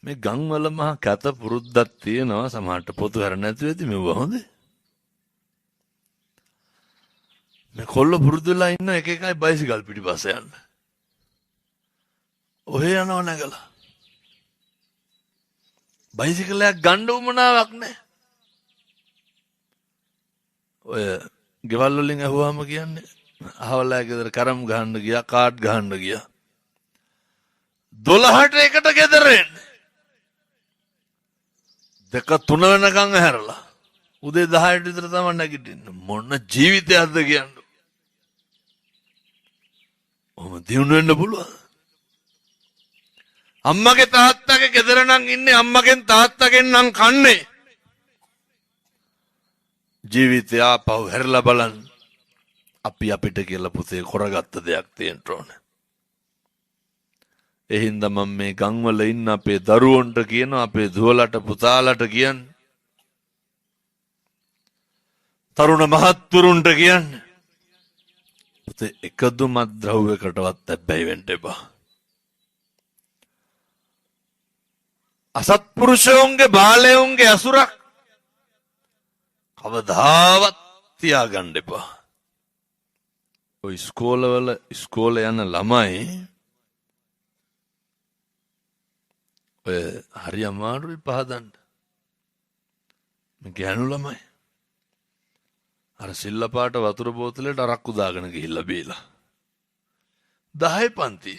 මේ ගම්වල මහා කැත පුරුද්දක් තියෙනවා සමහරට පොතු හැර නැති වෙති මෙව හොඳ මේ කොල්ල පුරුදුලා ඉන්න එක එකයි බයිසිකල් පිටිපස්ස යන්න ඔහේ යනව නැගලා බයිසිකලයක් ගන්න උවමනාවක් නැහැ ඔය ගෙවල් වලින් අහුවාම කියන්නේ අහවලා ගෙදර කරම් ගහන්න ගියා කාඩ් ගහන්න ගියා 12ට එකට ගෙදර එන්නේ දෙක තුන වෙනකන් ඇහැරලා උදේ 10ට විතර තමයි නැගිටින්න මොන ජීවිතයක්ද කියන්නේ ඔහොම දිනු වෙන්න පුළුවන් අම්මගේ තාත්තගේ ගෙදර නම් ඉන්නේ අම්මගෙන් තාත්තගෙන් නම් කන්නේ ජීවිතය ආපහු හැරලා බලන්න අපි අපිට කියලා පුතේ කරගත්ත දෙයක් තියෙන්න ඕනේ ඒ හින්දා මම මේ ගම්වල ඉන්න අපේ දරුවන්ට කියනවා අපේ දුවලට පුතාලට කියන්නේ තරුණ මහත්තුරුන්ට කියන්නේ පුතේ එකදුමත් ද්‍රව්‍යකටවත් ඇබ්බැහි වෙන්න එපා අසත්පුරුෂයන්ගේ බාලයන්ගේ අසුරක් කවදාවත් තියාගන්න එපා ඔය ඉස්කෝලේ යන ළමයි ඔය හරි අමාරුයි පහදන්න මේ ගෑනු ළමයි අර සිල්ලපාට වතුර බෝතලෙට අරක්කු දාගෙන ගිහිල්ලා බීලා 10 පන්ති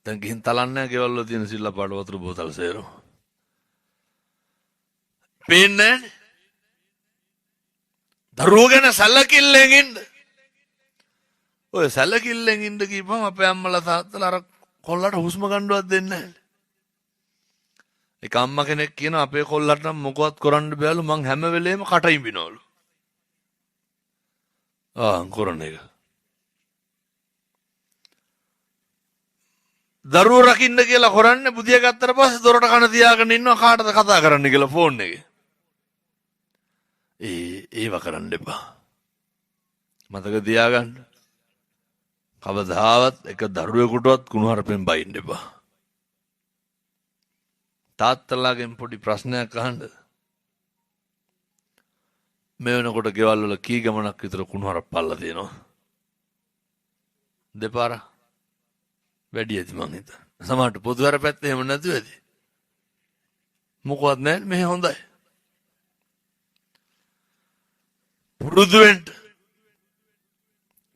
දැන් ගිහින් තලන්නේ ගෙවල් වල තියෙන සිල්ලපාට වතුර බෝතල් සේරම පේන්නේ දරුවෝ ගැන සැලකිල්ලෙන් ඉන්න ඔය සැලකිල්ලෙන් ඉන්න කිව්වම අපේ අම්මලා තාත්තලා අර කොල්ලට හුස්ම ගන්නවත් දෙන්නේ නැහැ. ඒක අම්මා කෙනෙක් කියන අපේ කොල්ලට නම් මොකවත් කරන්න බෑලු මං හැම වෙලේම කට ඉඹිනවලු. කරන එක. දරුවෝ රකින්න කියලා කරන්නේ බුදිය ගත්තට පස්සේ දොරට කන තියාගෙන ඉන්නවා කාටද කතා කරන්න කියලා ෆෝන් එකේ. ඒව කරන්න එපා. මතක තියාගන්න. කවදාවත් එක දරුවෙකුටවත් කුණුහරුපෙන් බයින්න එපා. තාත්තලාගෙන් පොඩි ප්‍රශ්නයක් අහන්න. මේ වෙනකොට ගෙවල් වල කී ගමනක් විතර කුණුහරුප් පල්ලා තියෙනවා. දෙපාරක්. වැඩි ඇති මං හිතන්නේ. සමහරට පොදුවර පැත්තේ එහෙම නැතුව ඇති. මොකවත් නැහැ මෙහෙ හොඳයි. පුරුදු වෙන්න.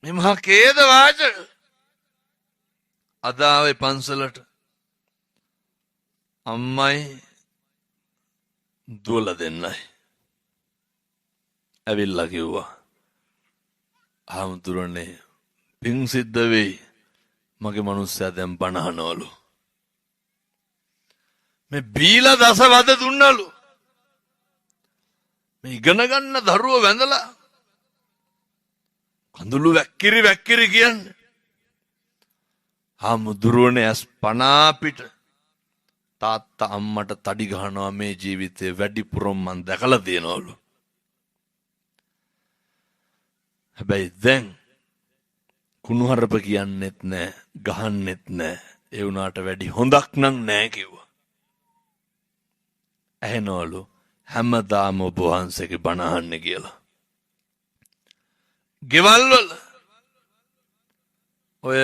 මේ මහා කේද වාචක. අද ආවේ පන්සලට. අම්මයි දුවලා දෙන්නයි. ඇවිල්ලා කිව්වා. ආමුතුරනේ පිං සිද්ධ වෙයි. මගේ මනුස්සයා දැන් බනහනවලු. මේ බීලා දසවද දුන්නලු. මේ ඉගෙන ගන්න දරුවෝ වැඳලා කඳුළු වැක්කිරි කියන්නේ. හාමුදුරුවනේ ඇස් පනා පිට තාත්තා අම්මට තඩි ගහනවා මේ ජීවිතේ වැඩිපුරම මන් දැකලා තියෙනවලු. හැබැයි දැන් කුණුහරුප කියන්නෙත් නෑ ගහන්නෙත් නෑ ඒ වුණාට වැඩි හොඳක් නම් නෑ කිව්වා. ඇහෙනවලු හැමදාම ඔබ වහන්සේගේ බණ අහන්නේ කියලා. ගෙවල් වල ඔය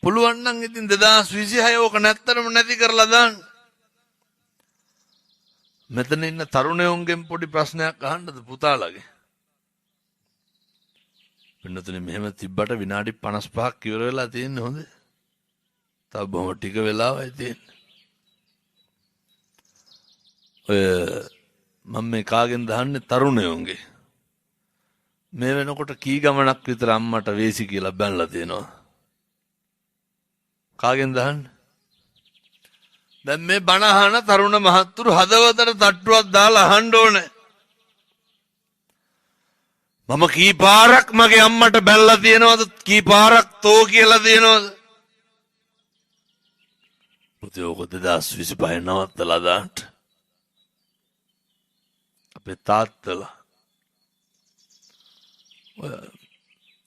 පුළුවන් නම් ඉතින් 2026 ඕක නැත්තරම නැති කරලා දාන්න. මෙතන ඉන්න තරුණයෝන්ගෙන් පොඩි ප්‍රශ්නයක් අහන්නද පුතාලගේ. පින්නතුනේ මෙහෙම තිබ්බට විනාඩි 55ක් ඉවර වෙලා තියෙන්නේ හොඳේ. තව බොහොම ටික වෙලාවයි තියෙන්නේ. ඔය මම මේ කාගෙන් දහන්නේ තරුණයෝන්ගේ. මේ වෙනකොට කී ගමනක් විතර අම්මට වේසි කියලා බැනලා තියෙනවා. කාගෙන් දහන්නේ? දැන් මේ බණ අහන තරුණ මහත්තුරු හදවතට තට්ටුවක් දාලා අහන්න ඕනේ. මම කී පාරක් මගේ අම්මට බැලලා තියෙනවද? කී පාරක් තෝ කියලා තියෙනවද? පුතේ ඔක 2025 නවත්තලා දාන්න. අපේ තාත්තලා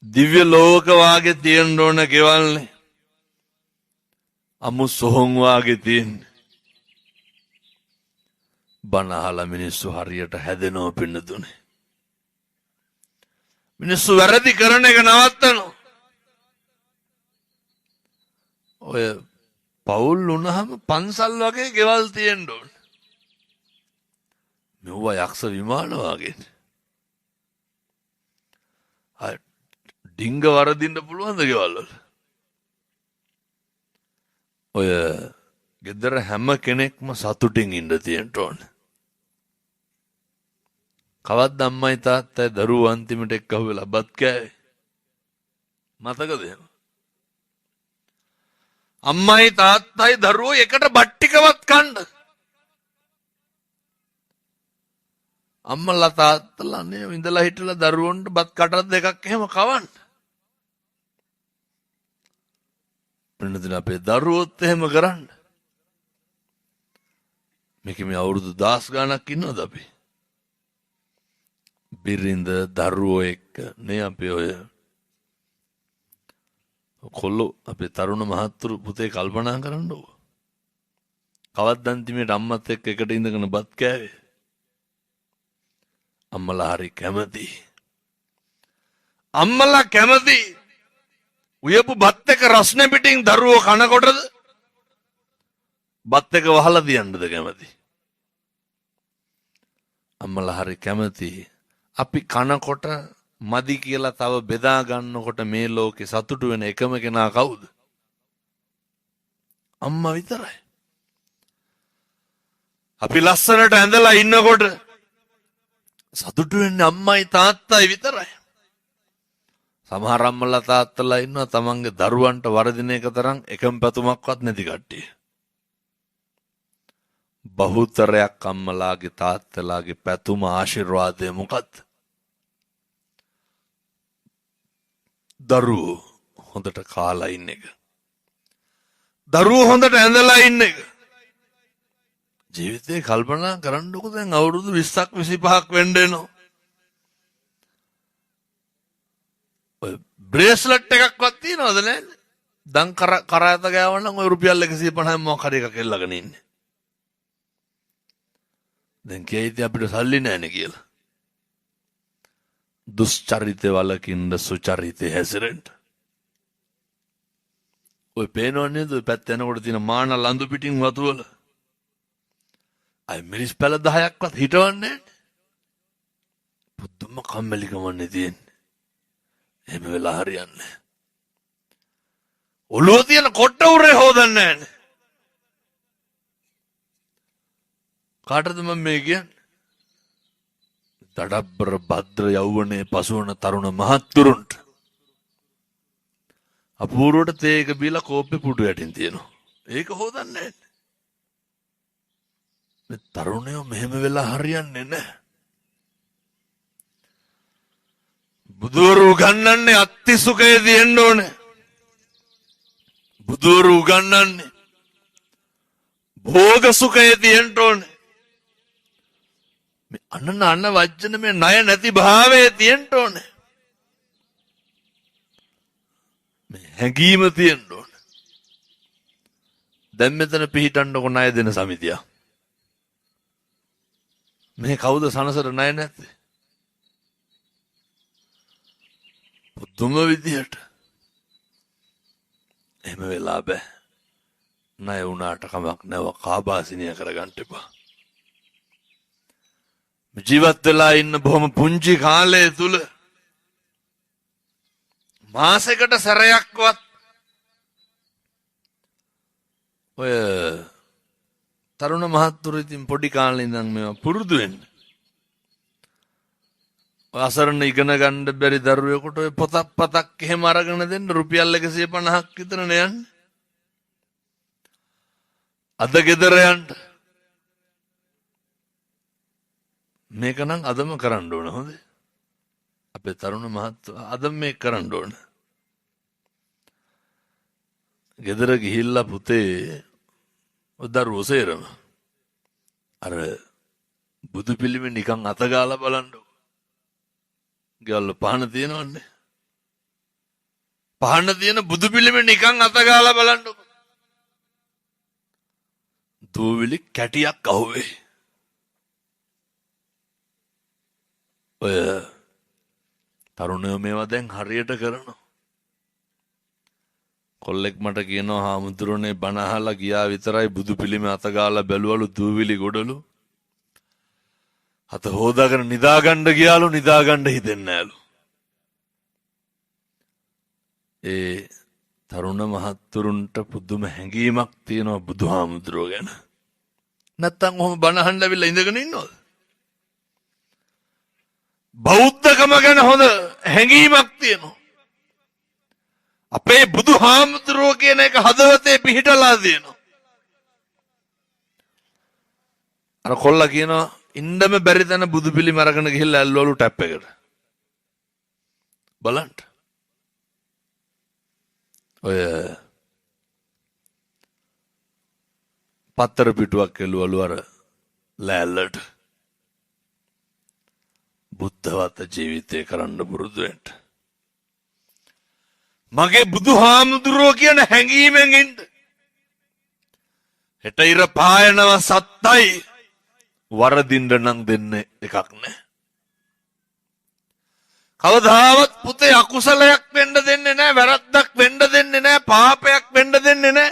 දිව්‍ය ලෝක වාගේ තියෙන්න ඕන ගෙවල්නේ. අමු සොහොන් වාගේ තියෙන්නේ. බණ අහලා මිනිස්සු හරියට හැදෙනව පින්නතුනේ. මිනිස්සු වැරදි කරන එක නවත්තනවා. ඔය පවුල් වුණාම පන්සල් වගේ ගෙවල් තියෙන්න ඕන. මෙව්වා යක්ෂ විමාන වගේ. ඩිංග වරදින්න පුළුවන්ද ගෙවල් වල? ඔය ගෙදර හැම කෙනෙක්ම සතුටින් ඉන්න තියෙන්න ඕන. කවද්ද අම්මයි තාත්තයි දරුවෝ අන්තිමට එක්කහුවෙලා බත් කෑවේ? මතකද එහෙම? අම්මයි තාත්තයි දරුවෝ එකට බත් ටිකවත් කන්න. අම්මලා තාත්තලා නේ ඉඳලා හිටලා දරුවන්ට බත් කටක් දෙකක් එහෙම කවන්න. පින්නදින අපේ දරුවොත් එහෙම කරන්න. මේක මේ අවුරුදු 10 ගණක් ඉන්නවද අපි? බිරිඳ දරුවෝ එක්ක නේ අපි ඔය කොල්ලෝ අපේ තරුණ මහත්තුරු පුතේ කල්පනා කරන්නකෝ. කවද්ද අන්තිමේට අම්මත් එක්ක එකට ඉඳගෙන බත් කෑවේ? අම්මලා හරි කැමති. අම්මලා කැමති. උයපු බත් එක රස්නේ පිටින් දරුවෝ කනකොටද බත් එක වහලා තියන්නද කැමති? අම්මලා හරි කැමති. අපි කනකොට මදි කියලා තව බෙදා ගන්නකොට මේ ලෝකේ සතුටු වෙන එකම කෙනා කවුද? අම්මා විතරයි. අපි ලස්සනට ඇඳලා ඉන්නකොට සතුටු වෙන්නේ අම්මයි තාත්තයි විතරයි. සමහර අම්මලා තාත්තලා ඉන්නවා තමන්ගේ දරුවන්ට වරදින එක තරම් එකම පැතුමක්වත් නැති කට්ටිය. බහුතරයක් අම්මලාගේ තාත්තලාගේ පැතුම ආශිර්වාදය මොකක්ද? දරුවෝ හොඳට කාලා ඉන්න එක. දරුවෝ හොඳට ඇඳලා ඉන්න එක. ජීවිතේ කල්පනා කරන්නකො දැන් අවුරුදු 20ක් 25ක් වෙන්න එනවා. ඔය බ්‍රේස්ලට් එකක්වත් තියනවද නැද්ද? දන් කරාත ගෑවනම් ඔය රුපියල් 150 මොකක් හරි එකක් එල්ලගෙන ඉන්නේ. දැන් කීයිද අපිට සල්ලි නැන්නේ කියලා. දුස්චරිතේ වලකින්ද සුචරිතේ හැසිරෙන්න. ඔය පේනවනේ ඔය පැත්ත යනකොට තියෙන මාන ලඳු පිටින් වතුවල. අය මිරිස් පැල 10ක්වත් හිටවන්නේ. පුදුම කම්මැලිකමන්නේ තියෙන්නේ. එහෙම වෙලා හරියන්නේ. ඔළුව තියෙන කොට්ට උරේ හොදන්නේ නැහැ. කාටද මම මේ කියන්නේ? දඩබ්බර භද්‍ර යෞවනයේ පසුවන තරුණ මහත්තුරුන්ට අපූර්වට තේක බීලා කෝප්පේ පුටු යටින් තියෙනවා. ඒක හොදන්නේ නැහැ. මේ තරුණයෝ මෙහෙම වෙලා හරියන්නේ නැහැ. බුදුවරු උගන්වන්නේ අත්ති සුඛයේ තියෙන්න ඕනේ. බුදුවරු උගන්වන්නේ භෝග සුඛයේ තියෙන්න ඕනේ. මේ අන්න වචන මේ ණය නැති භාවයේ තියෙන්න ඕනේ. මේ හැඟීම තියෙන්න ඕනේ. දැන් මෙතන පිහිටන්නකො ණය දෙන සමිතිය. මේ කවුද සනසර ණය නැත්තේ? පුදුම විදියට. එහෙම වෙලා බෑ. ණය වුණාට කමක් නැව කාබාසිනිය කරගන්න එපා. ජීවත් වෙලා ඉන්න බොහොම පුංචි කාලය තුල මාසෙකට සැරයක්වත් ඔය තරුණ මහත්තුරු ඉතින් පොඩි කාලේ ඉඳන් මේවා පුරුදු වෙන්න. ඔය අසරණ ඉගෙන ගන්න බැරි දරුවෙකුට ඔය පොතක් එහෙම අරගෙන දෙන්න රුපියල් 150ක් විතර නේ යන්නේ. අද ගෙදර යන්න මේක නම් අදම කරන්න ඕන. හොඳේ අපේ තරුණ මහත්තයා අදම මේක කරන්න ඕන. ගෙදර ගිහිල්ලා පුතේ දරුවෝ සේරම අර බුදු පිළිමේ නිකන් අතගාලා බලන්නකො. ගෙවල් පහන තියෙනවන්නේ. පහන තියෙන බුදු පිළිමේ නිකන් අතගාලා බලන්නකො. දූවිලි කැටියක් අහුවේ. ඔය තරුණයෝ මේවා දැන් හරියට කරනවා. කොල්ලෙක් මට කියනවා හාමුදුරනේ බණ අහලා ගියා විතරයි බුදු පිළිමේ අත ගාලා බැලුවලු දූවිලි ගොඩලු. අත හොදාගෙන නිදාගන්න ගියාලු නිදාගන්න හිතෙන්නේ නැලු. ඒ තරුණ මහත්තුරුන්ට පුදුම හැඟීමක් තියෙනවා බුදුහාමුදුරුවෝ ගැන. නැත්තම් ඔහොම බණ අහන්න ඇවිල්ලා ඉඳගෙන ඉන්නවද? බෞද්ධකම ගැන හොඳ හැඟීමක් තියෙනවා. අපේ බුදුහාමුදුරුවෝ කියන එක හදවතේ පිහිටලා තියෙනවා. අර කොල්ලා කියනවා ඉන්නම බැරි තැන බුදු පිළිම අරගෙන ගිහිල්ලා ඇල්ලවලු ටැප් එකට. බලන්න. ඔය පත්තර පිටුවක් එළුවලු අර ලෑල්ලට. බුද්ධවත ජීවිතය කරන්න පුරුදු වෙන්න. මගේ බුදුහාමුදුරුවෝ කියන හැඟීමෙන් ඉන්න. හෙට ඉර පායනව සත්තයි වරදින්න නම් දෙන්නේ එකක් නෑ. කවදාවත් පුතේ අකුසලයක් වෙන්න දෙන්නේ නෑ, වැරද්දක් වෙන්න දෙන්නේ නෑ, පාපයක් වෙන්න දෙන්නේ නෑ.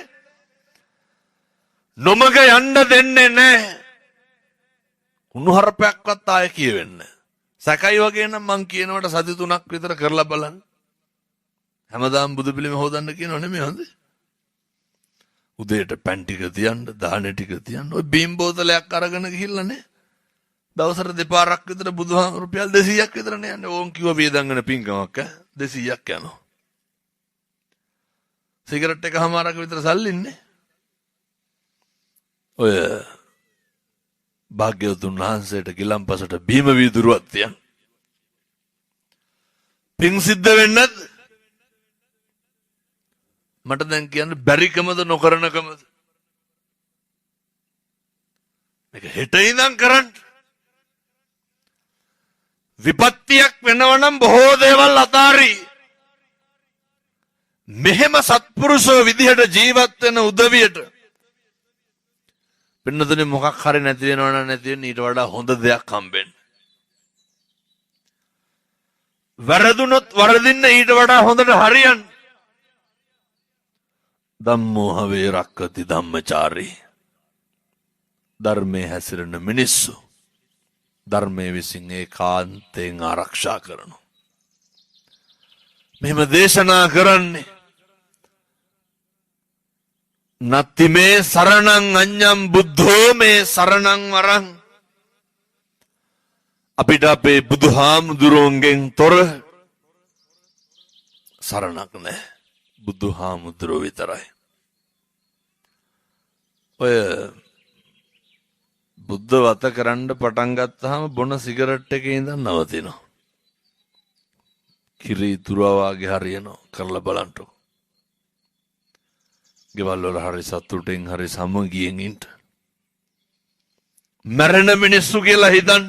නොමග යන්න දෙන්නේ නෑ. උණුහරුපයක්වත් ආයේ කියවෙන්නේ. සැකයි වගේ නම් මං කියනවට සති 3ක් විතර කරලා බලන්න. හැමදාම බුදු පිළිම හොදන්න කියනව නෙමෙයි හොඳේ. උදේට පෑන් ටික තියන්න, දාහනේ ටික තියන්න. ඔය බීම් බෝතලයක් අරගෙන ගිහිල්ලා නේ. දවසට දෙපාරක් විතර බුදුහාම රුපියල් 200ක් විතර නේ යන්නේ. ඕන් කිව්ව වේදංගන පින්කමක් 200ක් යනවා. සිගරට් එකමාරක් විතර සල්ලි ඉන්නේ. ඔය භාග්‍යවතුන් වහන්සේට ගිලම්පසට බීම වීදුරුවක් තියන්න. පින් සිද්ධ වෙන්නත් මට දැන් කියන්න බැරිකමද නොකරනකමද? මේක හෙට ඉඳන් කරන්න. විපත්තියක් වෙනවනම් බොහෝ දේවල් අතාරි. මෙහෙම සත්පුරුෂෝ විදිහට ජීවත් වෙන උදවියට පින්නතුනේ මොකක් හරි නැති වෙනවනම් නැති වෙන ඊට වඩා හොඳ දෙයක් හම්බෙන්නේ. වැරදුනොත් වරදින්න ඊට වඩා හොඳට හරියන්න. ධම්මෝ හවේ රක්කති ධම්මචාරී. ධර්මයේ හැසිරෙන මිනිස්සු ධර්මයේ විසින් ඒකාන්තයෙන් ආරක්ෂා කරනවා. මෙහෙම දේශනා කරන්නේ නත්ති මේ සරණං අඤ්ඤං බුද්ධෝ මේ සරණං වරං. අපිට අපේ බුදුහාමුදුරුවන්ගෙන් තොර සරණක් නැහැ. බුදුහාමුදුරුවෝ විතරයි. ඔය බුද්ධ වත කරන්න පටන් ගත්තාම බොන සිගරට් එකේ ඉඳන් නවතිනවා. කිරි තුරා වගේ හරියනවා. කරලා බලන්නකො. ගෙවල් වල හරි සතුටින් හරි සමගියෙන් ඉන්න. මරණ මිනිස්සු කියලා හිතන්න.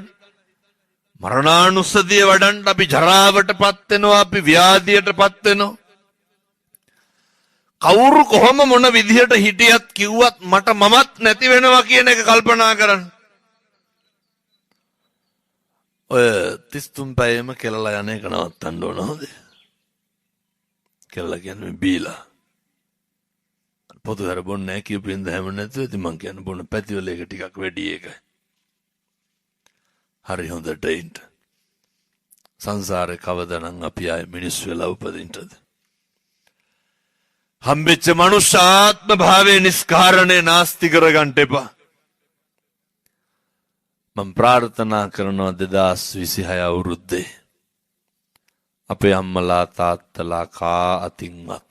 මරණානුස්සතිය වඩන්න අපි ජරාවටපත් වෙනවා, අපි ව්‍යාධියටපත් වෙනවා. කවුරු කොහොම මොන විදිහට හිටියත් කිව්වත් මට මමත් නැති වෙනවා කියන එක කල්පනා කරන්න. ඔය 33 පැයෙම කෙලලා යන එක නවත්තන්න ඕන හොඳ. කෙලලා කියන්නේ බීලා. පොතු හැර බොන්නේ නැහැ කියපින්ද හැම නැතුව ඉතින් මං කියන්නේ බොන පැතිවල එක ටිකක් වැඩි එකයි. හරි හොඳට ඉන්න. සංසාරේ කවදානම් අපි ආයේ මිනිස්සු වෙලා උපදින්නද? හම්බෙච්ච මනුෂ්‍යාත්ම භාවයේ නිස්කාරණේ නාස්ති කරගන්න එපා. මම ප්‍රාර්ථනා කරනවා 2026 අවුරුද්දේ අපේ අම්මලා තාත්තලා කා අතින්වත්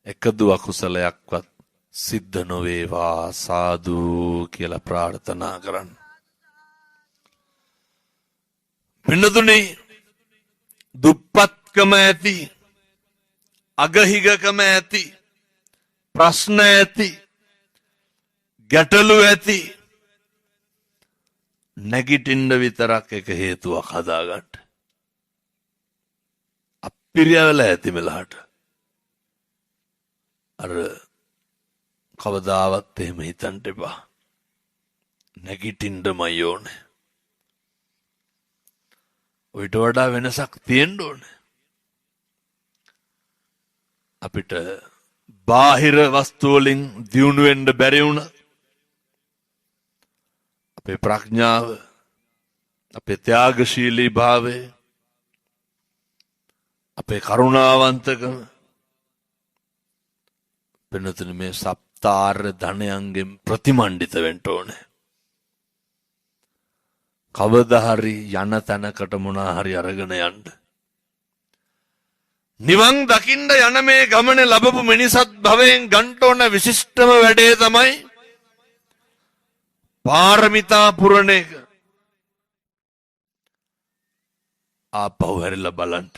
එකදු අකුසලයක්වත් සිද්ධ නොවේවා සාදු කියලා ප්‍රාර්ථනා කරන්න. පින්නතුනේ දුප්පත්කම ඇති, අගහිගකම ඇති, ප්‍රශ්න ඇති, ගැටලු ඇති, නැගිටින්න විතරක් එක හේතුවක් හදාගන්න. අපිරියවල ඇති මෙලහට අර කවදාවත් එහෙම හිතන්න එපා. නැගිටින්නමයි ඕනේ. ඔයිට වඩා වෙනසක් තියෙන්න ඕනේ. අපිට බාහිර වස්තු වලින් දියුණු වෙන්න බැරි වුණා. අපේ ප්‍රඥාව, අපේ ත්‍යාගශීලී භාවය, අපේ කරුණාවන්තකම වෙනතුනේ මේ සප්තාර්ය ධනයන්ගෙන් ප්‍රතිමණ්ඩිත වෙන්න ඕනේ. කවදා හරි යන තැනකට මොනා හරි අරගෙන යන්න. නිවන් දකින්න යන මේ ගමනේ ලැබපු මිනිසත් භවයෙන් ගන්න ඕන විශිෂ්ටම වැඩේ තමයි පාරමිතා පුරණ එක. ආපහු හැරිලා බලන්න.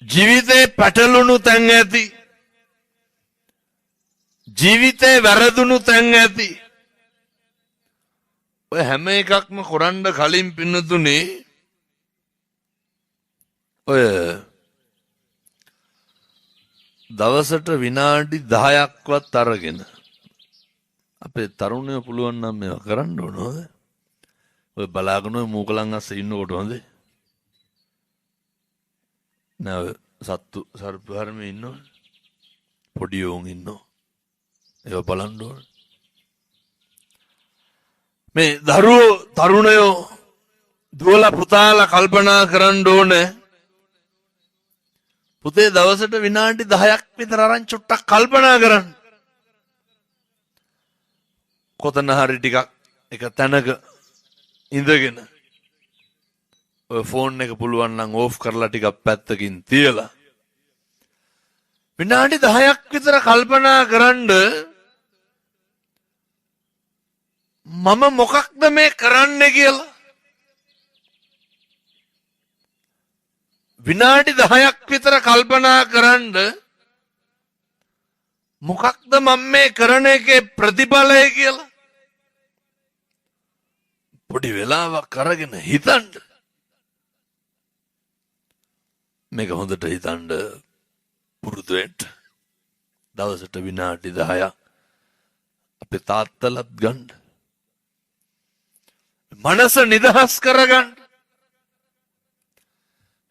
ජීවිතේ පැටලුණු තැන් ඇති. ජීවිතේ වැරදුණු තැන් ඇති. ඔය හැම එකක්ම කරන්න කලින් පින්නතුනේ ඔය දවසට විනාඩි 10ක්වත් අරගෙන අපේ තරුණයෝ පුළුවන් නම් මේවා කරන්න ඕනද? ඔය බලාගෙන මූකලන් අස්සේ ඉන්නකොට හොඳේ. නෑ සත්තු සර්පහරමේ ඉන්නෝ. පොඩි උන් ඉන්නෝ. ඒවා බලන්න ඕන. මේ දරුවෝ තරුණයෝ දුවලා පුතාලා කල්පනා කරන්න ඕනේ. පුතේ දවසට විනාඩි 10ක් විතර අරන් චුට්ටක් කල්පනා කරන්න. කොතන හරි ටිකක් එක තැනක ඉඳගෙන ඔය ෆෝන් එක පුළුවන් නම් ඕෆ් කරලා ටිකක් පැත්තකින් තියලා විනාඩි 10ක් විතර කල්පනා කරන්න මම මොකක්ද මේ කරන්නේ කියලා. විනාඩි 10ක් විතර කල්පනා කරන්න මොකක්ද මම මේ කරන එකේ ප්‍රතිඵලය කියලා. පොඩි වෙලාවක් අරගෙන හිතන්න. මේක හොඳට හිතන්න පුරුදු වෙන්න. දවසට විනාඩි 10ක් අපේ තාත්තලත් ගන්න. මනස නිදහස් කරගන්න.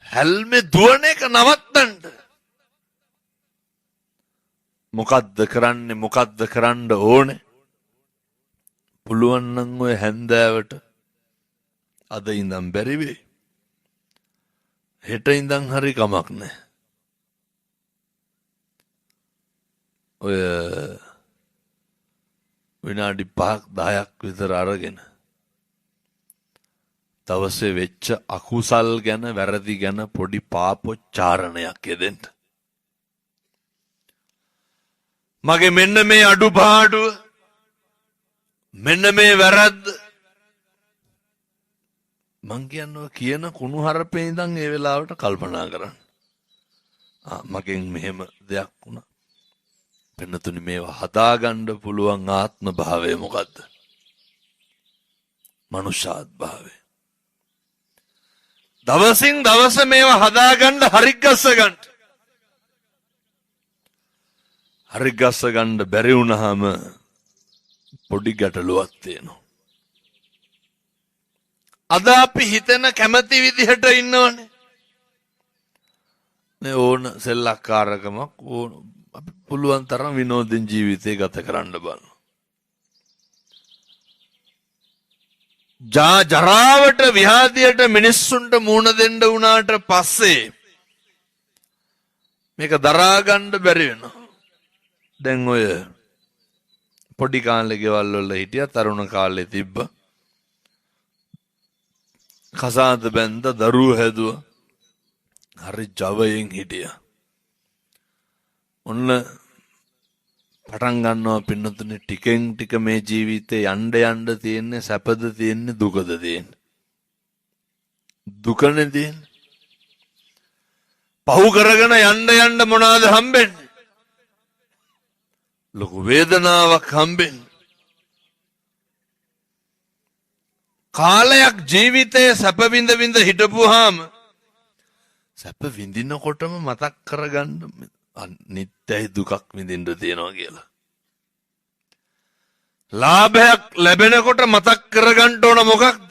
හැල්මේ දුවන එක නවත්තන්න. මොකද්ද කරන්නේ මොකද්ද කරන්න ඕනේ? පුළුවන් නම් ඔය හැන්දෑවට අද ඉඳන් බැරි වෙයි. හෙට ඉඳන් හරි කමක් නැහැ. ඔය විනාඩි 5ක් 10ක් විතර අරගෙන දවසේ වෙච්ච අකුසල් ගැන වැරදි ගැන පොඩි පාපොච්චාරණයක් යෙදෙන්න. මගේ මෙන්න මේ අඩුපාඩුව මෙන්න මේ වැරද්ද මං කියන්නේ කියන කුණු හරපේ ඉඳන් ඒ වෙලාවට කල්පනා කරන්න. මගෙන් මෙහෙම දෙයක් වුණා. වෙනතුනි මේවා හදාගන්න පුළුවන් ආත්ම භාවය මොකද්ද? මනුෂ්‍යාත් භාවය. දවසින් දවස මේවා හදාගන්න හරි ගස්ස ගන්න. හරි ගස්ස ගන්න බැරි වුණාම පොඩි ගැටලුවක් තියෙනවා. අද අපි හිතන කැමති විදිහට ඉන්නවනේ. මේ ඕන සෙල්ලක්කාරකමක් ඕන අපි පුළුවන් තරම් විනෝදෙන් ජීවිතේ ගත කරන්න බලන්න. ජරාවට ව්‍යාධියට මිනිස්සුන්ට මුහුණ දෙන්න වුණාට පස්සේ මේක දරා ගන්න බැරි වෙනවා. දැන් ඔය පොඩි කාලේ ගෙවල් වල හිටියා තරුණ කාලේ තිබ්බ කසාද බැඳ දරුවෝ හැදුවා. හරි ජවයෙන් හිටියා. ඔන්න පටන් ගන්නවා පින්නතුනේ ටිකෙන් ටික මේ ජීවිතේ යන්න යන්න තියෙන්නේ සැපද තියෙන්නේ දුකද තියෙන්නේ? දුකනේ තියෙන්නේ. පහු කරගෙන යන්න යන්න මොනවාද හම්බෙන්නේ? ලොකු වේදනාවක් හම්බෙන්නේ. කාලයක් ජීවිතයේ සැප විඳ හිටපුවාම සැප විඳිනකොටම මතක් කරගන්න නිත්‍යයි දුකක් විඳින්න තියෙනවා කියලා. ලාභයක් ලැබෙනකොට මතක් කරගන්න ඕන මොකක්ද?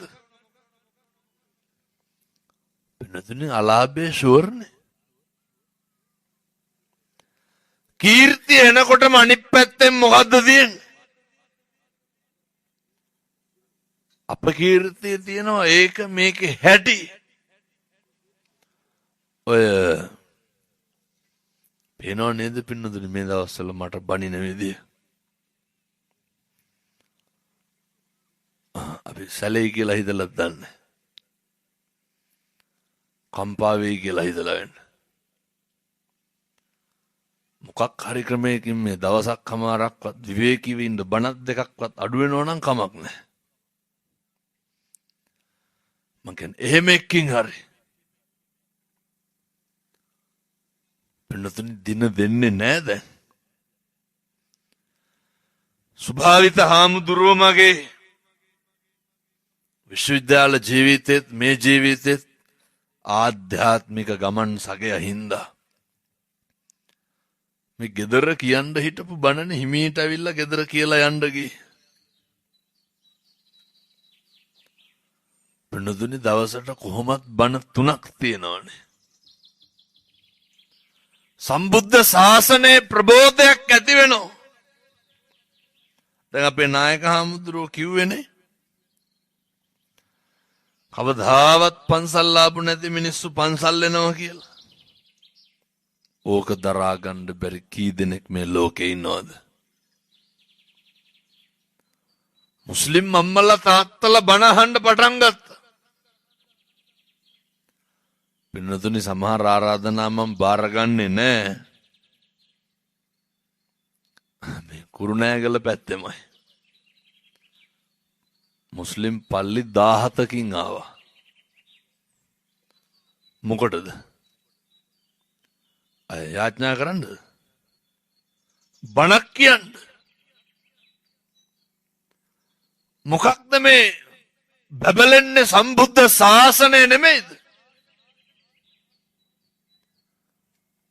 වෙනතුනේ අලාභයේ ෂුවර්නේ. කීර්තිය එනකොටම අනිත් පැත්තෙන් මොකද්ද තියෙන්නේ? අපකීර්තිය තියෙනවා, ඒක මේකේ හැටි. ඔය පේනව නේද පින්නතුනි මේ දවස්වල මට බනින විදිය? අපි සැලෙයි කියලා හිතලත් දන්නේ. කම්පා වෙයි කියලා හිතලා වෙන්න. මොකක් හරි ක්‍රමයකින් මේ දවසක් හමාරක්වත් විවේකීව ඉන්න බණක් දෙකක්වත් අඩු වෙනවා නම් කමක් නැහැ. මං කියන්නේ එහෙම එක්කින් හරි. පින්නතුනි දින දෙන්නේ නැහැ දැන්. සුභාවිත හාමුදුරුවෝ මගේ විශ්වවිද්‍යාල ජීවිතෙත් මේ ජීවිතෙත් ආධ්‍යාත්මික ගමන් සගය හින්දා මේ ගෙදර කියන්න හිටපු බණනේ හිමීට ඇවිල්ලා ගෙදර කියලා යන්න ගියේ. පින්නතුනි දවසට කොහොමත් බණ 3ක් තියෙනවනේ. සම්බුද්ධ ශාසනයේ ප්‍රබෝධයක් ඇති වෙනවා. දැන් අපේ නායක හාමුදුරුවෝ කිව්වේනේ කවදාවත් පන්සල් ආපු නැති මිනිස්සු පන්සල් එනවා කියලා. ඕක දරා ගන්න බැරි කී දෙනෙක් මේ ලෝකේ ඉන්නවද? මුස්ලිම් අම්මලා තාත්තලා බණ අහන්න පටන් ගත්තා. පින්නතුනි සමහර ආරාධනා මම බාරගන්නේ නැහැ. මේ කුරුණෑගල පැත්තෙමයි. මුස්ලිම් පල්ලි 17කින් ආවා. මොකටද? අය යාඥා කරන්නද? බණක් කියන්න. මොකක්ද මේ බබලන්නේ? සම්බුද්ධ ශාසනය නෙමෙයිද?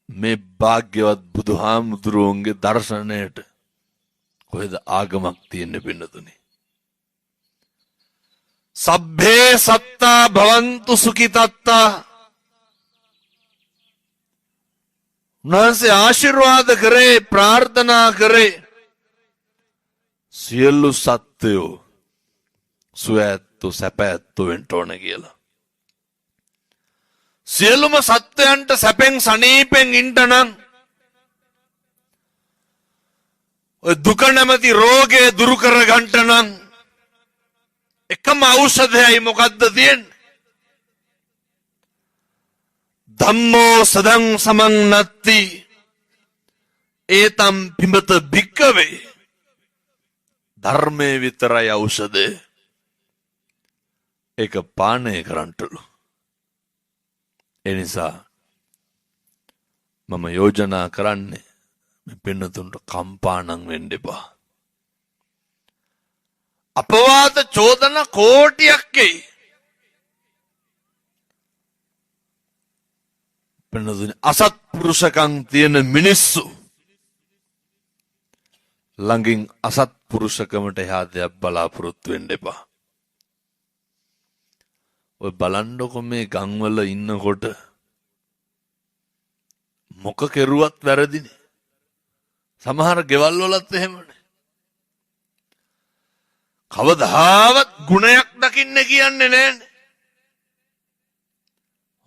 මේ භාග්‍යවත් බුදුහාමුදුරුවන්ගේ දර්ශනයට කොහෙද ආගමක් තියෙන්නේ පින්නතුනි? සබ්බේ සත්තා භවන්තු සුඛිතත්තා. උන්වහන්සේ ආශිර්වාද කරේ, ප්‍රාර්ථනා කරේ සියලු සත්වයෝ සුවැත්තු සැපැත්තු වෙන්න ඕන කියලා. සියලුම සත්වයන්ට සැපෙන් සනීපෙන් ඉන්න නම් ඔය දුක නැමැති රෝගය දුරු කර ගන්නට නම් එකම ඖෂධයයි මොකද්ද තියෙන්නේ? ධම්මෝ සදං සමං නත්ති ඒතම් පිඹත භික්කවේ. ධර්මයේ විතරයි ඖෂධය. ඒක පානය කරන්නටලු. ඒ නිසා මම යෝජනා කරන්නේ මේ පින්නතුන්ට කම්පාණම් වෙන්න එපා. අපවාද චෝදන කෝටියක් එයි. පින්නතුනි අසත්පුරුෂකම් තියෙන මිනිස්සු ළඟින් අසත්පුරුෂකමට එහා දෙයක් බලාපොරොත්තු වෙන්න එපා. ඔය බලන්නකො මේ ගම්වල ඉන්නකොට මොක කෙරුවත් වැරදිනේ. සමහර ගෙවල් වලත් එහෙමනේ. කවදාවත් ගුණයක් දකින්න කියන්නේ නැන්නේ.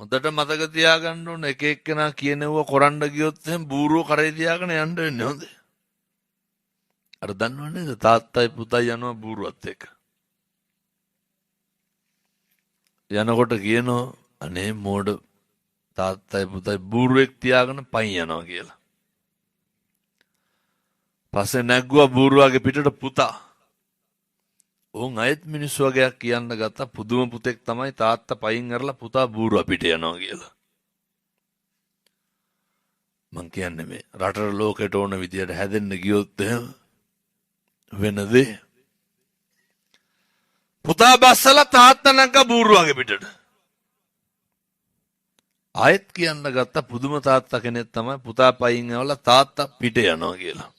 හොඳට මතක තියාගන්න ඕන එක එක්කෙනා කියනව කරන්න ගියොත් එහෙනම් බූරුව කරේ තියාගෙන යන්න වෙන්නේ හොඳ. අර දන්නවනේ තාත්තයි පුතයි යනවා බූරුවත් එක්ක. යනකොට කියනවා අනේ මෝඩ තාත්තයි පුතයි බූරුවෙක් තියාගෙන පයින් යනවා කියලා. පස්සේ නැග්ගුවා බූරුවාගේ පිටට පුතා. ඕන් අයත් මිනිස්සු වගේක් කියන්න ගත්තා පුදුම පුතෙක් තමයි තාත්තා පයින් කරලා පුතා බූරුවා පිට යනවා කියලා. මං කියන්නේ මේ රටට ලෝකෙට ඕන විදියට හැදෙන්න ගියොත් එහෙම වෙන දේ. පුතා බස්සලා තාත්තා නැග්ගා බූරුවාගේ පිටට. ආයෙත් කියන්න ගත්ත පුදුම තාත්තා කෙනෙක් තමයි පුතා පයින් ඇවලා තාත්තා පිට යනවා කියලා.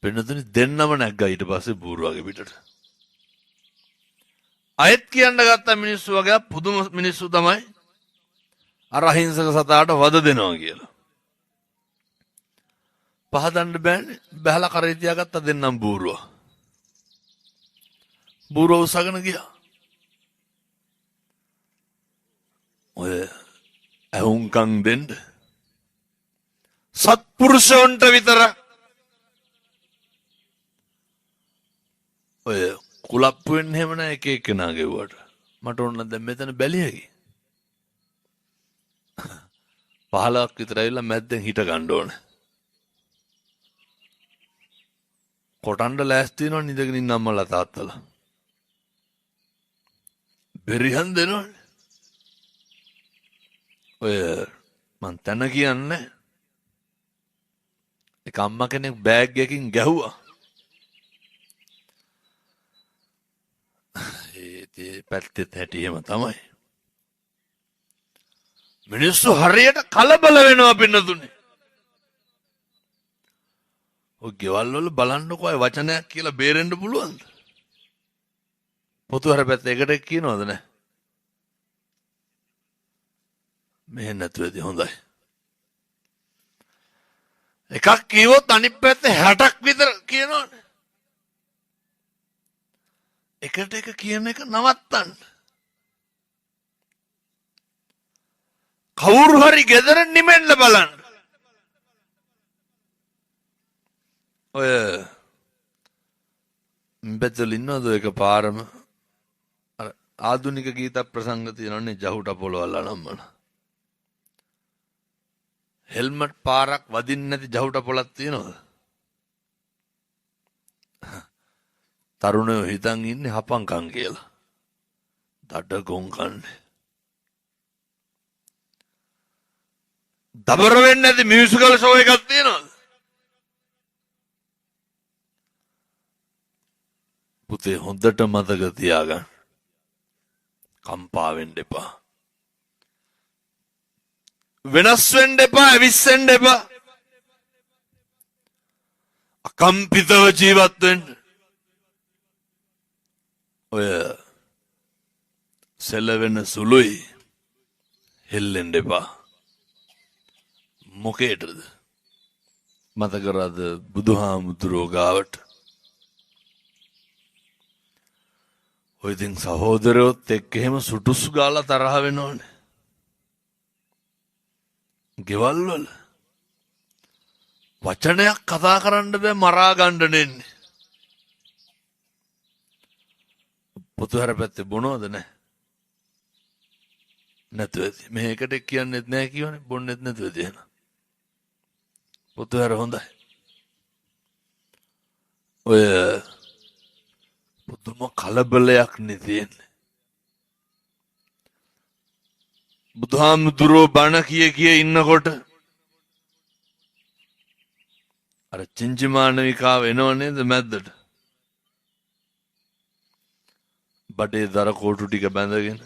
පින්නතුනි දෙන්නම නැග්ගා ඊට පස්සේ බූරුවගේ පිටට. ආයෙත් කියන්න ගත්ත මිනිස්සු වගේ පුදුම මිනිස්සු තමයි අර අහිංසක සතාට වද දෙනවා කියලා. පහදන්න බෑනේ බහැලා කරේ තියාගත්ත දෙන්නම් බූරුව. බූරුව උසගෙන ගියා. ඔය ඇහුම්කම් දෙන්න සත්පුරුෂයන්ට විතර ඔය කුලප්පු වෙන්න එහෙම නැහැ එක එක්කෙනා ගෙව්වට. මට ඕන දැන් මෙතන බැලියකි. 15ක් විතර ඇවිල්ලා මැද්දෙන් හිට ගන්න ඕනේ. කොටන්න ලෑස්ති වෙනවා නිදගෙන ඉන්න අම්මලා තාත්තලා. බෙරිහන් දෙනවනේ. ඔය මං තන කියන්නේ එක අම්මා කෙනෙක් බෑග් එකකින් ගැහුවා. ඒ පැත්තෙත් හැටි එහෙම තමයි. මිනිස්සු හරියට කලබල වෙනවා පින්නතුනේ. ඔය ගෙවල් වල බලන්නකො අය වචනයක් කියලා බේරෙන්න පුළුවන්ද? පොතු හර පැත්ත එකට කියනවද නැහැ? මෙහෙ නැතුවේදී හොඳයි. එකක් කිව්වොත් අනිත් පැත්තේ 60ක් විතර කියනවනේ. එකට එක කියන එක නවත්තන්න. කවුරු හරි ගෙදර නිමෙන්න බලන්න. ඔය මෙතන ඉන්නවද එක පාරම අර ආධුනික ගීත ප්‍රසංග තියෙනවනේ ජහුට පොළවල්ලා නම්මන. හෙල්මට් පාරක් වදින්න නැති ජහුට පොළක් තියෙනවද? තරුණයෝ හිතන් ඉන්නේ හපංකම් කියලා. දඩ ගොන් කන්නේ. දබර වෙන්නේ නැති මියුසිකල් ෂෝ එකක් තියෙනවද? පුතේ හොඳට මතක තියාගන්න. කම්පා වෙන්න එපා. වෙනස් වෙන්න එපා, ඇවිස්සෙන්න එපා. අකම්පිතව ජීවත් වෙන්න. ඔය සෙලවෙන සුළුයි හෙල්ලෙන්න එපා. මොකේටද? මතක කරාද බුදුහාමුදුරුවෝ ගාවට ඔය ඉතින් සහෝදරයොත් එක්ක එහෙම සුටුසු ගාලා තරහ වෙනවනේ. ගෙවල් වල වචනයක් කතා කරන්න බෑ මරා ගන්න නෙන්නේ. පොතුහැර පැත්තේ බොනවද නැහැ? නැතුව ඇති. මේකට කියන්නෙත් නැහැ කියවනේ බොන්නෙත් නැතුව ඇති එහෙනම්. පොතුහැර හොඳයි. ඔය පුදුම කලබලයක් නේ තියෙන්නේ. බුදුහාමුදුරුවෝ බණ කිය ඉන්නකොට අර චින්චිමානවිකාව එනව නේද මැද්දට? බඩේ දර කෝටු ටික බැඳගෙන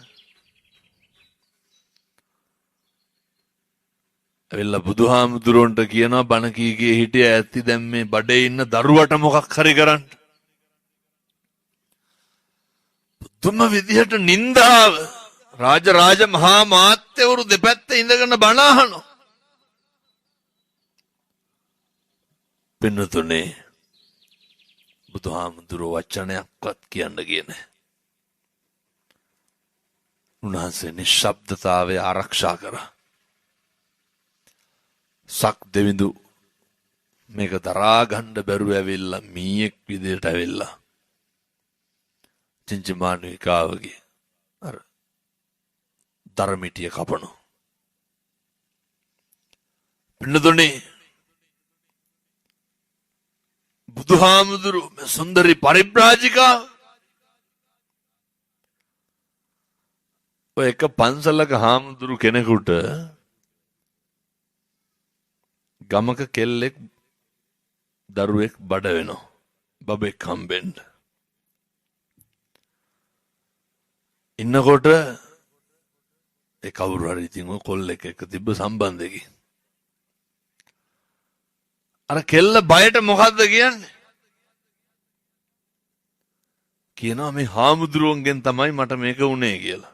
ඇවිල්ලා බුදුහාමුදුරුවන්ට කියනවා බණ කී හිටිය ඇත්ති දැන් මේ බඩේ ඉන්න දරුවට මොකක් හරි කරන්න. පුදුම විදිහට නින්දාව රාජ මහා මාත්‍යවරු දෙපැත්තේ ඉඳගෙන බණ අහනවා. පින්නතුනේ බුදුහාමුදුරුවෝ වචනයක්වත් කියන්න ගියේ නැහැ. උන්වහන්සේ නිශ්ශබ්දතාවය ආරක්ෂා කරා. සක් දෙවිඳු මේක දරා ගන්න බැරුව ඇවිල්ලා මීයක් විදියට ඇවිල්ලා චින්චමානිකාවගේ අර ධර්මිටිය කපනවා. පින්නතුනේ බුදුහාමුදුරු සුන්දරි පරිබ්‍රාජිකා ඔය එක පන්සලක හාමුදුරු කෙනෙකුට ගමක කෙල්ලෙක් දරුවෙක් බඩ වෙනවා. බබෙක් හම්බෙන්න. ඉන්නකොට ඒ කවුරු හරි ඉතින් ඔය කොල්ලෙක් එක්ක තිබ්බ සම්බන්ධයකින්. අර කෙල්ල බයට මොකද්ද කියන්නේ? කියනවා මේ හාමුදුරුවන්ගෙන් තමයි මට මේක වුණේ කියලා.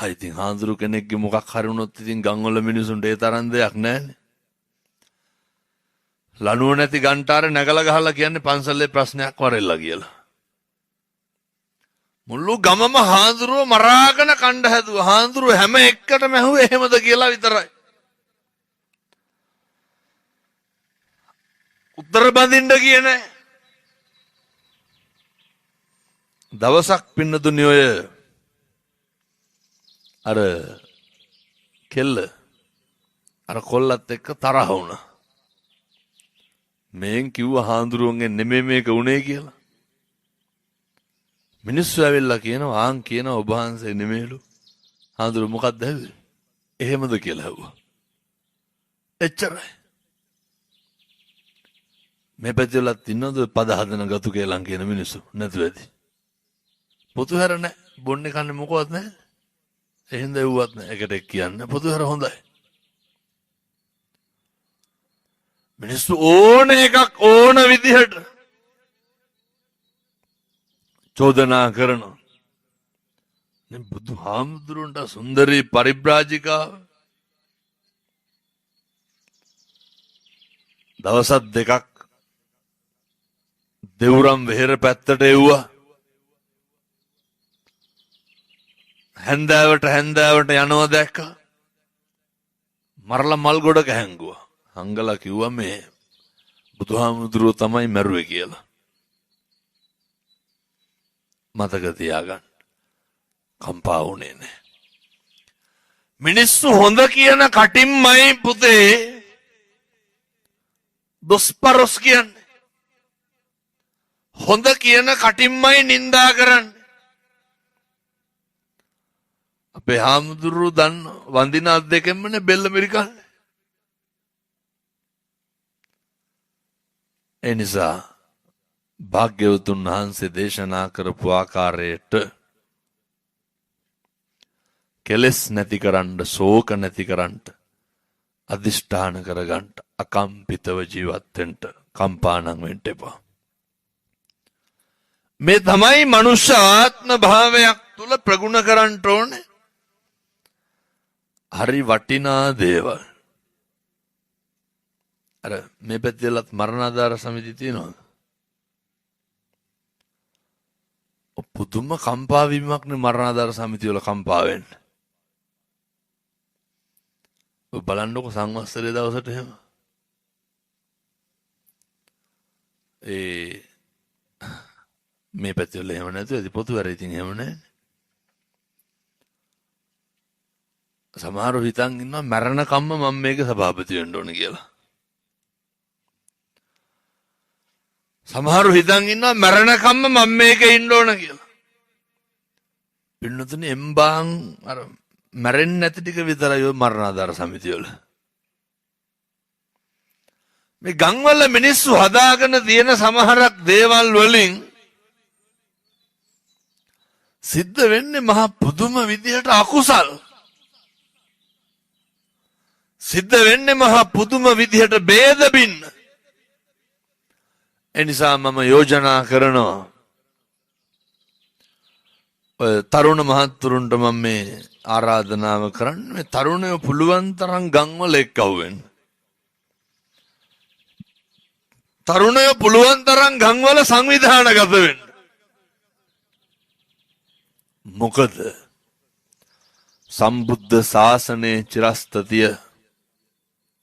ඉතින් හාමුදුරු කෙනෙක්ගේ මොකක් හරි වුණොත් ඉතින් ගම්වල මිනිසුන්ට ඒ තරම් දෙයක් නැහැනේ. ලනුව නැති ගන්ටාරේ නැගලා ගහලා කියන්නේ පන්සලේ ප්‍රශ්නයක් වරෙල්ලා කියලා. මුළු ගමම හාමුදුරුව මරාගෙන කණ්ඩ හැදුවා. හාමුදුරුව හැම එක්කටම ඇහුවේ එහෙමද කියලා විතරයි. උත්තර බඳින්න ගියේ නැහැ. දවසක් පින්නතුනි ඔය අර කෙල්ල අර කොල්ලත් එක්ක තරහ වුණා. මේන් කිව්වා හාමුදුරුවන්ගෙන් නෙමෙයි මේක උනේ කියලා. මිනිස්සු ඇවිල්ලා කියනවා ආන් කියනවා ඔබ වහන්සේ නෙමෙයිලු. හාමුදුරුවෝ මොකක්ද ඇහුවේ? එහෙමද කියලා ඇහුවා. එච්චරයි. මේ පැතිවලත් ඉන්නවද පද හදන ගතු කියලා කියන මිනිස්සු නැතු ඇති. පොතු හැර නැහැ. බොන්නේ කන්නේ මොකවත් නැහැ. එහෙනම් එව්වත් නැහැ. එකට එක් කියන්නේ පොතු හැර හොඳයි. මිනිස්සු ඕන එකක් ඕන විදිහට චෝදනා කරනවා. නේ බුදුහාමුදුරන්ට සුන්දරී පරිබ්‍රාජිකාව දවසක් දෙකක් දෙවුරම් වෙහෙර පැත්තට එව්වා. හැන්දෑවට යනවා දැක්කා. මරලා මල් ගොඩක හැංගුවා. හංගලා කිව්වා මේ බුදුහාමුදුරුවෝ තමයි මැරුවේ කියලා. මතක තියාගන්න. කම්පා වුණේ නැහැ. මිනිස්සු හොඳ කියන කටින්මයි පුතේ දොස්පරොස් කියන්නේ. හොඳ කියන කටින්මයි නින්දා කරන්නේ. අපේ හාමුදුරුවෝ දන්න වඳින අත් දෙකෙන්මනේ බෙල්ල මිරිකන්නේ. ඒ නිසා භාග්‍යවතුන් වහන්සේ දේශනා කරපු ආකාරයට කෙලෙස් නැති කරන්න, ශෝක නැති කරන්න, අදිෂ්ඨාන කරගන්න, අකම්පිතව ජීවත් වෙන්න, කම්පානම් වෙන්න එපා. මේ තමයි මනුෂ්‍ය ආත්ම භාවයක් තුල ප්‍රගුණ කරන්න ඕනේ. හරි වටිනා දේවල්. අර මේ පැත්තෙලත් මරණාධාර සමිති තියෙනවද? පුදුම කම්පා වීමක් නේ මරණාධාර සමිති වල කම්පා වෙන්නේ. ඔය බලන්නකො සංවත්සරයේ දවසට එහෙම. මේ පැත්තෙල එහෙම නැතුව ඉතින් පොතු වැර ඉතින් එහෙම නැහැ. සමහරව හිතන් ඉන්නවා මරණ කම්ම මම මේක සභාපති වෙන්න ඕනේ කියලා. සමහරව හිතන් ඉන්නවා මරණ කම්ම මම මේකේ ඉන්න ඕන කියලා. පින්නතුනේ එම්බාන් අර මැරෙන්නේ නැති ටික විතරයි ඔය මරණාධාර සමිතිය වල. මේ ගම්වල මිනිස්සු හදාගෙන තියෙන සමහරක් දේවල් වලින් සිද්ධ වෙන්නේ මහා පුදුම විදියට අකුසල්. සිද්ධ වෙන්නේ මහා පුදුම විදියට ભેද බින්න. එනිසා මම යෝජනා කරනවා ඔය තරුණ මහත්තුරුන්ට මම මේ ආරාධනාව කරන්නේ මේ තරුණයෝ පුළුවන් තරම් ගම්වල එක්කව වෙන්න. තරුණයෝ පුළුවන් තරම් ගම්වල සංවිධානගත වෙන්න. මොකද සම්බුද්ධ ශාසනයේ චිරස්ථිතිය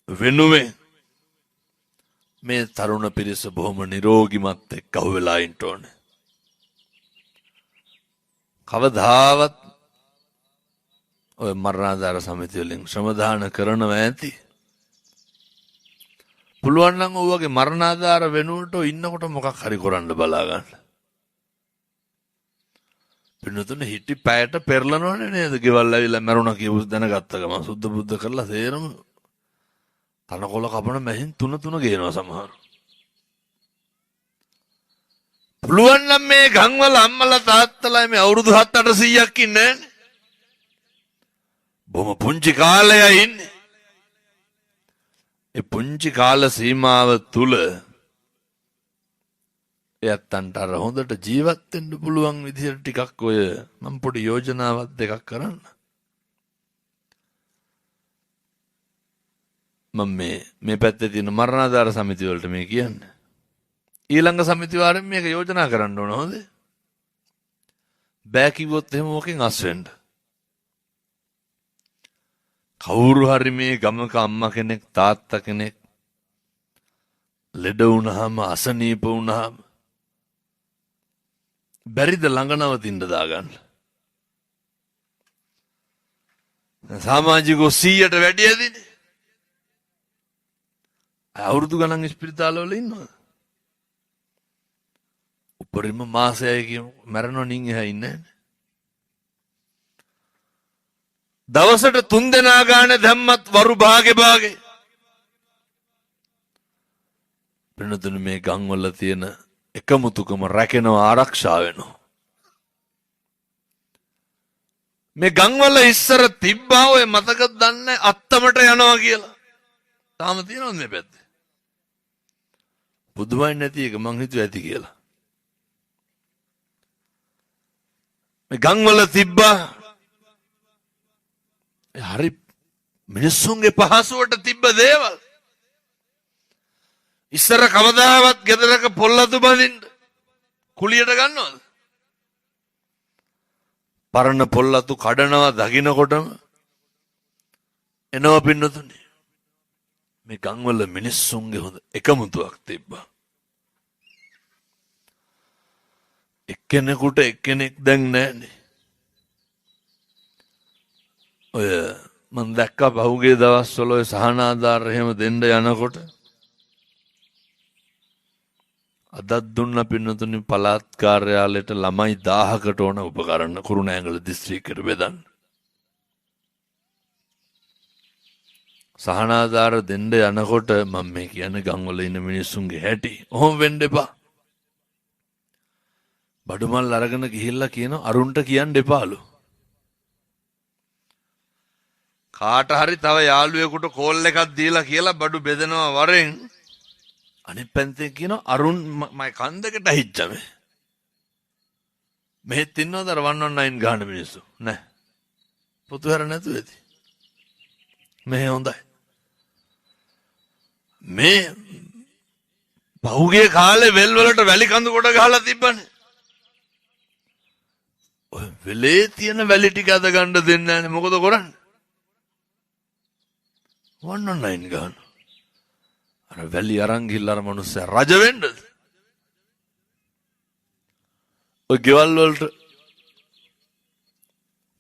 වෙනුවෙන් මේ තරුණ පිරිස බොහොම නිරෝගිමත් එක්කව වෙලා ඉන්න ඕනේ. කවදාවත් ඔය මරණාධාර සමිතිය වලින් ශ්‍රමදාන කරනවා ඇති. පුළුවන් නම් ඔය වගේ මරණාධාර වෙනුවට ඉන්නකොට මොකක් හරි කරන්න බලා ගන්න. පින්නතුනේ හිටි පැයට පෙරලනවනේ නේද? ගෙවල් ඇවිල්ලා මරුණා කියපු දැනගත්ත ගමන් සුද්ධ බුද්ධ කරලා සේරම තනකොළ කපන මැහින් තුන ගේනවා සමහර. පුළුවන් නම් මේ ගම්වල අම්මලා තාත්තලා මේ අවුරුදු 7-800ක් ඉන්නේ බොහොම පුංචි කාලයයි ඉන්නේ. ඒ පුංචි කාල සීමාව තුල එයත්න්ට අර හොඳට ජීවත් වෙන්න පුළුවන් විදිහට ටිකක් ඔය මම පොඩි යෝජනාවක් දෙකක් කරන්න. මම මේ පැත්තේ තියෙන මරණාධාර සමිතිය වලට මේ කියන්නේ. ඊළඟ සමිති වාරෙන් මේක යෝජනා කරන්න ඕන හොඳ. බෑ කිව්වොත් එහෙම මොකෙන් අස් වෙන්න. කවුරු හරි මේ ගමක අම්මා කෙනෙක් තාත්තා කෙනෙක් ලෙඩ වුණාම අසනීප වුණාම බැරිද ළඟ නවතින්න දාගන්න. සමාජිකෝ 100ට වැඩි ඇදිනේ. අවුරුදු ගණන් ස්පිරිතාලවල ඉන්නවා. උපරිම මාසයයි කියමු මැරෙනව නින් එහා ඉන්නේ නැහැ. දවසට 3 දෙනා ගානේ දැම්මත් වරු භාගේ වෙනතුන මේ ගම්වල තියෙන එකමුතුකම රැකෙනවා ආරක්ෂා වෙනවා. මේ ගම්වල ඉස්සර තිබ්බා ඔය මතකද දන්නේ අත්තමට යනවා කියලා. තාම තියෙනවද මේ පැත්තේ? බුදුමයි නැති එක මං හිතුවා ඇති කියලා. මේ ගම්වල තිබ්බා හරි මිනිස්සුන්ගේ පහසුවට තිබ්බ දේවල්. ඉස්සර කවදාවත් ගෙදරක පොල්ලතු බඳින්න කුලියට ගන්නවද? පරණ පොල්ලතු කඩනවා දකින්නකොටම එනවා පින්නතුනේ. මේ ගම්වල මිනිස්සුන්ගේ හොඳ එකමුතුවක් තිබ්බා. එක්කෙනෙකුට එක්කෙනෙක් දැන් නැහැනේ. ඔය මම දැක්කා පහුගිය දවස්වල ඔය සහනාධාර එහෙම දෙන්න යනකොට අදත් දුන්න පින්නතුනි පළාත් කාර්යාලයට ළමයි 1000කට ඕන උපකරණ කුරුණෑගල දිස්ත්‍රික්කයට බෙදන්න. සහනාධාර දෙන්න යනකොට මම මේ කියන්නේ ගම්වල ඉන්න මිනිස්සුන්ගේ හැටි. ඔහොම වෙන්න එපා. බඩුමල් අරගෙන ගිහිල්ලා කියන අරුන්ට කියන්න එපාලු. කාට හරි තව යාළුවෙකුට කෝල් එකක් දීලා කියලා බඩු බෙදනවා වරෙන් අනිත් පැත්තෙන් කියන අරුන් මයි කන්දකට හිච්චම මෙහෙත් ඉන්නවද අර 119 ගහන මිනිස්සු නෑ පොතු හැර නැතුව ඇති මේ හොඳයි මේ පහුගිය කාලේ වෙල් වලට වැලි කඳු කොට ගහලා තිබ්බනේ ඔය වෙලේ තියෙන වැලි ටික අද ගන්න දෙන්නේ නැහනේ මොකද කරන්නේ 119 ගන්න. අර වැලි අරන් ගිහලා අර මිනිස්සයා රජ වෙන්නද? ඔය ගෙවල් වලට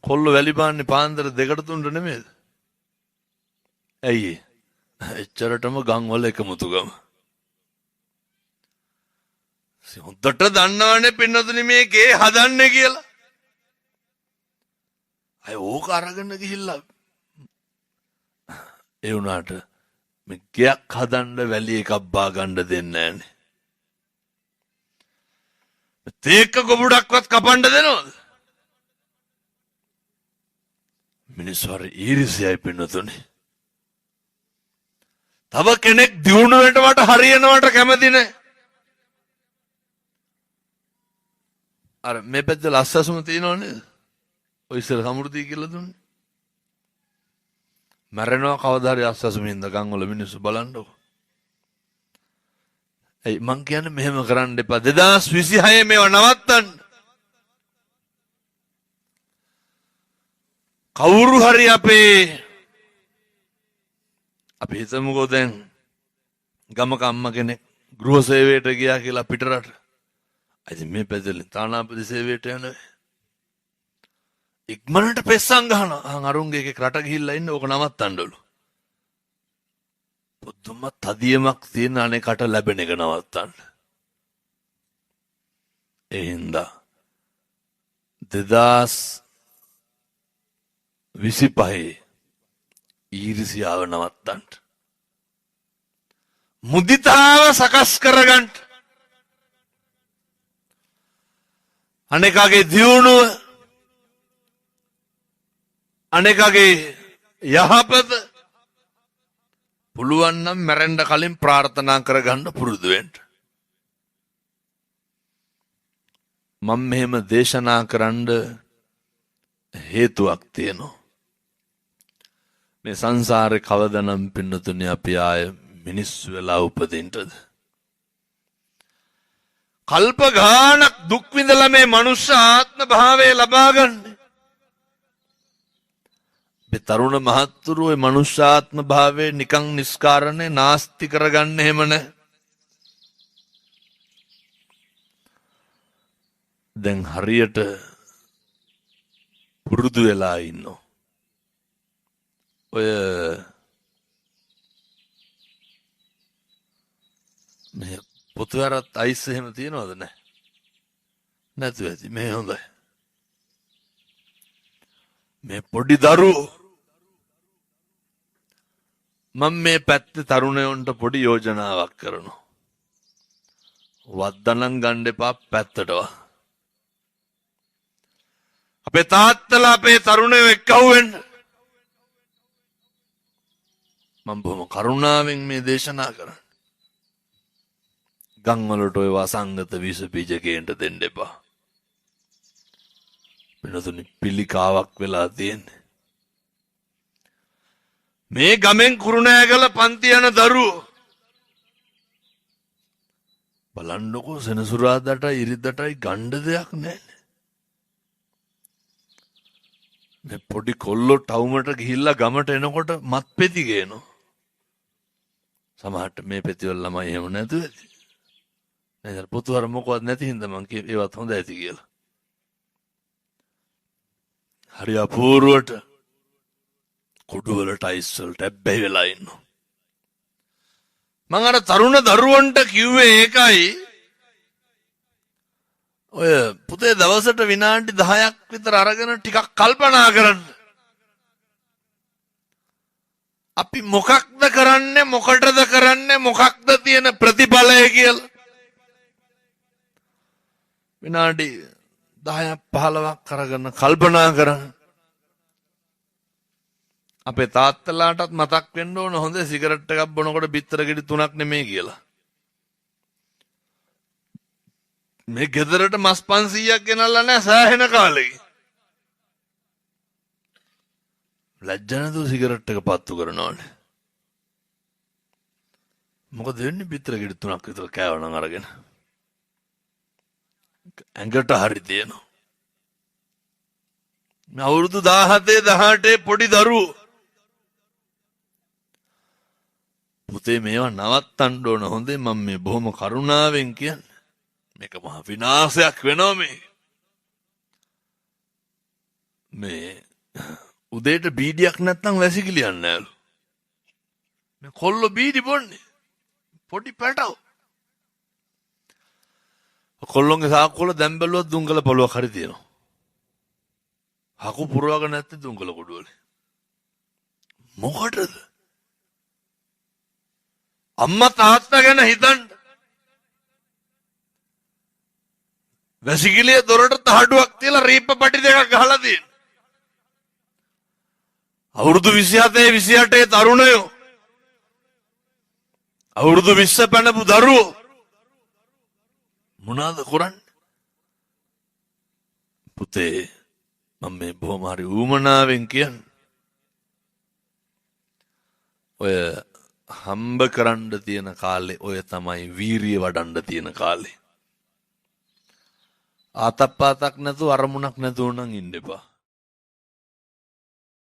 කොල්ල වැලි බාන්නේ පාන්දර 2ට 3ට නෙමෙයිද? ඇයි? එච්චරටම ගම් වල එකමුතුකම. හොඳට දන්නවනේ පින්නතුනි මේකේ හදන්නේ කියලා. අය ඕක අරගෙන ගිහිල්ලා ඒ වුණාට මේ ගයක් හදන්න වැලි එකක් බා ගන්න දෙන්නේ නැහනේ. තේක්ක ගොබුඩක්වත් කපන්න දෙනවද? මිනිස්සු හරි ඊර්ෂ්‍යයි පින්නතුනේ. තව කෙනෙක් දියුණු වෙන්න මට හරියනවට කැමති නැහැ. අර මේ පැත්තේ ලස්සසුම තියෙනව නේද? ඔය ඉස්සර සමෘද්ධිය කියලා දුන්නේ. මැරෙනවා කවදා හරි අස්සසුමින්ද ගම්වල මිනිස්සු බලන්නකො. ඒ මං කියන්නේ මෙහෙම කරන්න එපා. 2026 මේව නවත්තන්න. කවුරු හරි අපි හිතමුකෝ දැන් ගමක අම්මා කෙනෙක් ගෘහ සේවයට ගියා කියලා පිටරට. ඉතින් මේ පැත්තේ තානාපති සේවයට යනවා. ඉක්මනට පෙස්සන් ගහනවා. අරුන්ගේ එකක් රට ගිහිල්ලා ඉන්න ඕක නවත්තන්නලු. පුදුම තදියමක් තියෙන අනේකට ලැබෙන එක නවත්තන්න. ඒ හින්දා 2025 ඊර්ෂ්‍යාව නවත්තන්න. මුදිතාව සකස් කරගන්න. අනේකගේ දියුණුව අනේකගේ යහපත පුළුවන් නම් මැරෙන්න කලින් ප්‍රාර්ථනා කරගන්න පුරුදු වෙන්න. මම මෙහෙම දේශනා කරන්න හේතුවක් තියෙනවා. මේ සංසාරේ කවදනම් පින්නතුනේ අපි ආය මිනිස්සු වෙලා උපදින්නද? කල්ප ගානක් දුක් විඳලා මේ මනුෂ්‍ය ආත්ම භාවය ලබා ගන්න. මේ තරුණ මහත්තුරු ඒ මනුෂ්‍ය ආත්ම භාවය නිකන් නිස්කාරණේ නාස්ති කරගන්න එහෙම නැහැ. දැන් හරියට පුරුදු වෙලා ඉන්නෝ. ඔය මේ පොතුවරත් අයිස් එහෙම තියනවද? නැහැ. නැතුව ඇති. මේ හොඳයි. මේ පොඩි දරුවෝ මම මේ පැත්තේ තරුණයන්ට පොඩි යෝජනාවක් කරනවා. වද්දනම් ගන්න එපා පැත්තටවා. අපේ තාත්තලා අපේ තරුණයෝ එක්කව වෙන්න. මම බොහොම කරුණාවෙන් මේ දේශනා කරන්නේ. ගම් වලට ඔය වසංගත විස බීජ ගේන්න දෙන්න එපා. වෙනතුනි පිළිකාවක් වෙලා තියෙන්නේ. මේ ගමෙන් කුරුණෑගල පන්ති යන දරුවෝ බලන්නකෝ සෙනසුරාදාටයි ඉරිද්දාටයි ගණ්ඩ දෙයක් නැහැ. මේ පොඩි කොල්ලෝ ටවුමට ගිහිල්ලා ගමට එනකොට මත් පෙති ගේනවා. සමහරට මේ පෙතිවල ළමයි එහෙම නැතුව ඇති. නේද? පොතුවර මොකවත් නැති හින්දා මං කිය ඒවත් හොඳ ඇති කියලා. හරි අපූර්වට කුඩු වලට අයිස් වලට ඇබ්බැහි වෙලා ඉන්නවා. මං අර තරුණ දරුවන්ට කිව්වේ ඒකයි. ඔය පුතේ දවසට විනාඩි 10ක් විතර අරගෙන ටිකක් කල්පනා කරන්න. අපි මොකක්ද කරන්නේ, මොකටද කරන්නේ, මොකක්ද තියෙන ප්‍රතිඵලය කියලා. විනාඩි 10ක් 15ක් අරගෙන කල්පනා කරන්න. අපේ තාත්තලාටත් මතක් වෙන්න ඕන හොඳ සිගරට් එකක් බොනකොට බිත්තර ගෙඩි 3ක් නෙමෙයි කියලා. මේ ගෙදරට මස් 500ක් ගෙනල්ලා නැහැ සෑහෙන කාලෙක. ලැජ්ජ නැතුව සිගරට් එක පත්තු කරනවානේ. මොකද වෙන්නේ බිත්තර ගෙඩි 3ක් විතර කෑවනම් අරගෙන. ඇඟට හරි තියෙනවා. මේ අවුරුදු 17 18 පොඩි දරුවෝ පුතේ මේවා නවත්තන්න ඕන. හොඳේ මම මේ බොහොම කරුණාවෙන් කියන්නේ. මේක මහ විනාශයක් වෙනවා මේ උදේට බීඩියක් නැත්නම් වැසිකිලියන්නේ නැලු. මේ කොල්ල බීඩි බොන්නේ. පොඩි පැටව. කොල්ලොන්ගේ සාක්කුවල දැන් බැලුවත් දුංගල පොලොක් හරි තියෙනවා. හකු පුරවගෙන නැත්තේ දුංගල කුඩුවල. මොකටද? අම්මා තාත්තා ගැන හිතන්න. වැසිකිළිය දොරට තහඩුවක් තියලා රීප්ප පටි දෙකක් ගහලා තියෙන. අවුරුදු 27 28 තරුණයෝ. අවුරුදු 20 පැනපු දරුවෝ. මොනවාද කරන්නේ? පුතේ මම මේ බොහොම හරි ඌමනාවෙන් කියන්නේ. ඔය හම්බ කරන්න තියෙන කාලේ ඔය තමයි වීරිය වඩන්න තියෙන කාලේ. ආතප්පාතක් නැතුව අරමුණක් නැතුව නම් ඉන්න එපා.